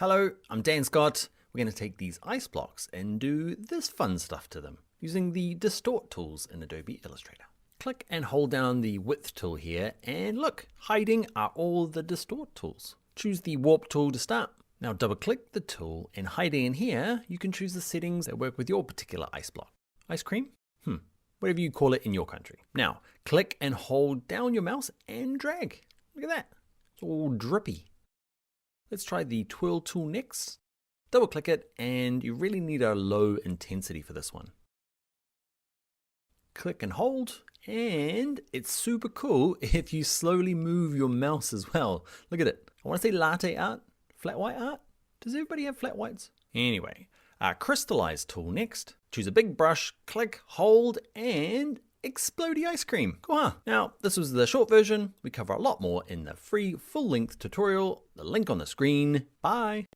Hello, I'm Dan Scott. We're going to take these ice blocks and do this fun stuff to them using the Distort tools in Adobe Illustrator. Click and hold down the width tool here, and look, hiding are all the Distort tools. Choose the warp tool to start. Now double click the tool, and hiding in here, you can choose the settings that work with your particular ice block. Ice cream? Whatever you call it in your country. Now, click and hold down your mouse and drag. Look at that, it's all drippy. Let's try the twirl tool next. Double click it, and you really need a low intensity for this one. Click and hold, and it's super cool if you slowly move your mouse as well. Look at it. I want to say latte art, flat white art. Does everybody have flat whites? Anyway, crystallize tool next. Choose a big brush, click, hold, and explodey ice cream. Cool, huh? Now, this was the short version. We cover a lot more in the free full-length tutorial. The link on the screen. Bye.